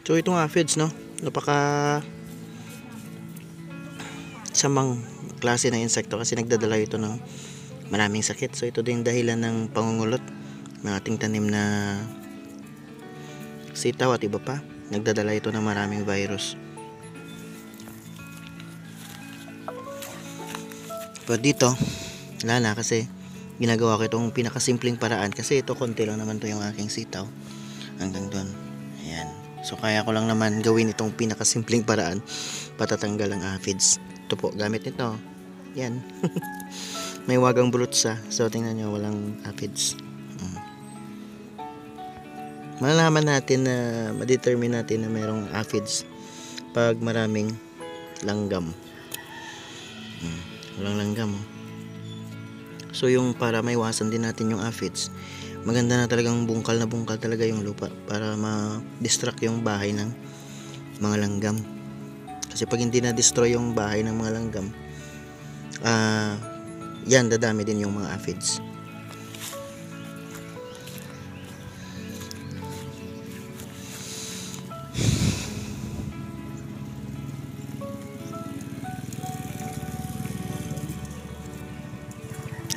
So ito nga aphids, no, napaka samang klase ng insekto kasi nagdadala ito ng maraming sakit. So ito din dahilan ng pangungulot ng ating tanim na sitaw at iba pa. Nagdadala ito ng maraming virus. Pero dito wala na kasi ginagawa ko itong pinakasimpleng paraan kasi ito konti lang naman to yung aking sitaw hanggang doon. Ayan. So kaya ko lang naman gawin itong pinakasimpleng paraan patatanggal ang aphids. Ito po gamit nito. Yan. May wagang bulutsa. So tingnan nyo walang aphids. Malalaman natin na ma-determine natin na mayroong aphids pag maraming langgam. Walang langgam. So yung para maiwasan din natin yung aphids, maganda na talagang bungkal talaga yung lupa para ma-distract yung bahay ng mga langgam. Kasi pag hindi na-destroy yung bahay ng mga langgam, yan dadami din yung mga aphids.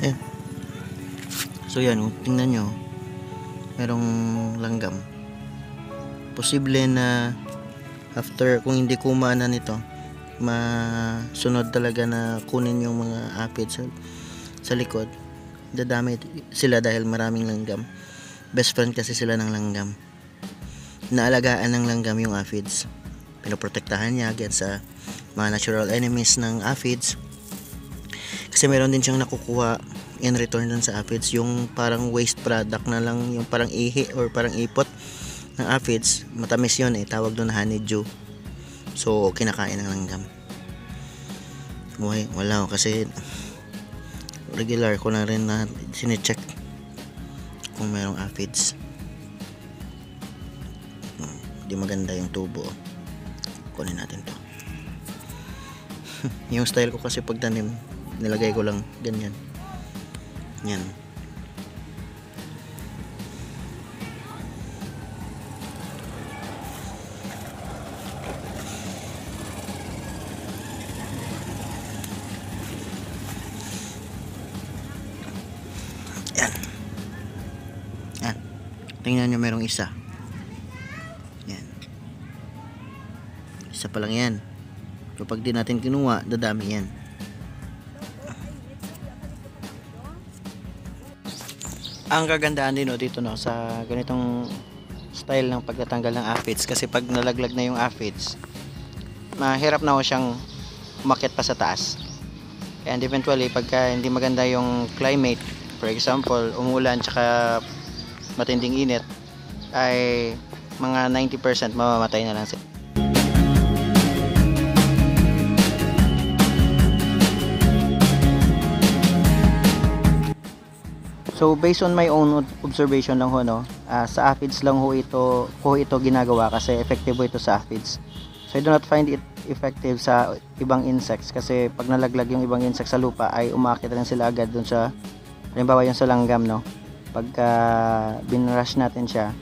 Ayan. So yan, tingnan nyo, merong langgam. Posible na after, kung hindi kumana nito, masunod talaga na kunin yung mga aphids sa likod. Dadami sila dahil maraming langgam. Best friend kasi sila ng langgam. Naalagaan ng langgam yung aphids. Pinoprotektahan niya against sa mga natural enemies ng aphids. Kasi meron din siyang nakukuha in return dun sa aphids, yung parang waste product na lang, yung parang ihi or parang ipot ng aphids. Matamis yun tawag doon honeydew. So kinakain ng langgam. Wala kasi regular ko na rin na sinecheck kung mayroong aphids. Di maganda yung tubo. Kunin natin to. Yung style ko kasi pagtanim, nilagay ko lang ganyan. Yan. Yan. Yan. Tingnan nyo, merong isa. Yan. Isa pa lang yan. Kapag di natin kinuha, dadami yan. Ang kagandahan din dito sa ganitong style ng pagtatanggal ng aphids, kasi pag nalaglag na yung aphids, mahirap na siyang umakyat pa sa taas. And eventually pagka hindi maganda yung climate, for example umulan tsaka matinding init, ay mga 90% mamamatay na lang sila. So based on my own observation lang sa aphids lang ito ginagawa kasi effective ito sa aphids. So I do not find it effective sa ibang insects kasi pag nalaglag yung ibang insects sa lupa ay umaakit rin sila agad dun sa, halimbawa yung sa langgam, pagka binrush natin siya,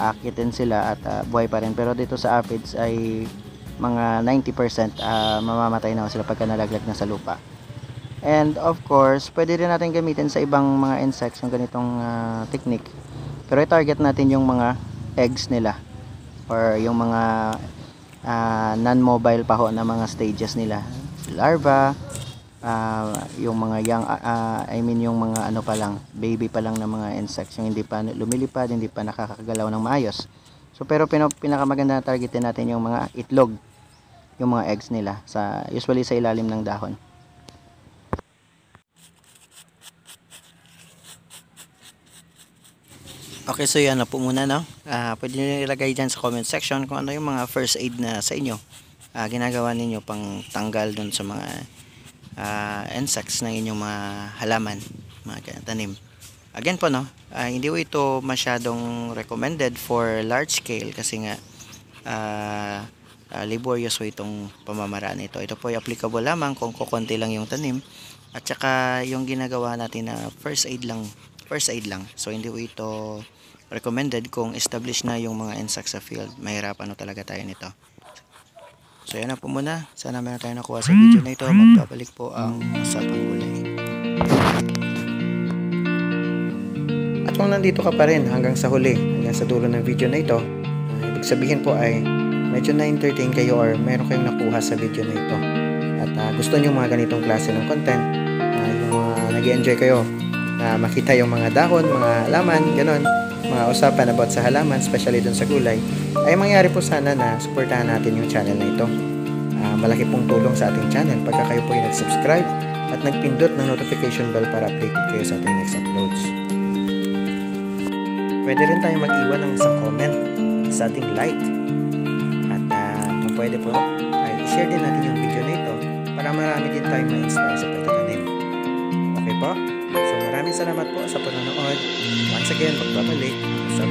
aakitin sila at buhay pa rin. Pero dito sa aphids ay mga 90% mamamatay na sila pagka nalaglag na sa lupa. And of course, pwede rin natin gamitin sa ibang mga insects yung ganitong technique. Pero i-target natin yung mga eggs nila or yung mga non-mobile pa na mga stages nila. Larva, yung mga young, yung mga pa lang, baby pa lang na mga insects, yung hindi pa lumilipad, hindi pa nakakagalaw ng maayos. So pero pinakamaganda na targetin natin yung mga itlog, yung mga eggs nila, usually sa ilalim ng dahon. Okay, so yan na po muna, pwede nyo ilagay dyan sa comment section kung ano yung mga first aid na sa inyo ginagawa ninyo pang tanggal dun sa mga insects ng inyong mga halaman, mga tanim. Again po, hindi po ito masyadong recommended for large scale kasi nga laborious po itong pamamaraan ito. Ito po ay applicable lamang kung kukunti lang yung tanim at saka yung ginagawa natin na first aid lang. So hindi po ito recommended kung established na yung mga insects sa field. Mahirapan talaga tayo nito. So yan na po muna. Sana meron tayo nakuha sa video na ito. Magbabalik po ang Usapang Gulay. At kung nandito ka pa rin hanggang sa huli, hanggang sa dulo ng video na ito, ibig sabihin po ay medyo na-entertain kayo or meron kayong nakuha sa video na ito. At gusto nyo mga ganitong klase ng content, yung mga nag-enjoy kayo na makita yung mga dahon, mga halaman, ganon, mga usapan about sa halaman, especially dun sa gulay, ay mangyari po sana na suportahan natin yung channel na ito. Malaki pong tulong sa ating channel pagka kayo po yung nag-subscribe at nagpindot ng notification bell para updated kayo sa ating next uploads. Pwede rin tayo mag-iwan ng isang comment sa ating like. At kung pwede po, ay share din natin yung video na ito para marami din tayong ma-inspire sa pagtatanim. Okay po? So maraming salamat po sa panonood. Once again, magbabalik sa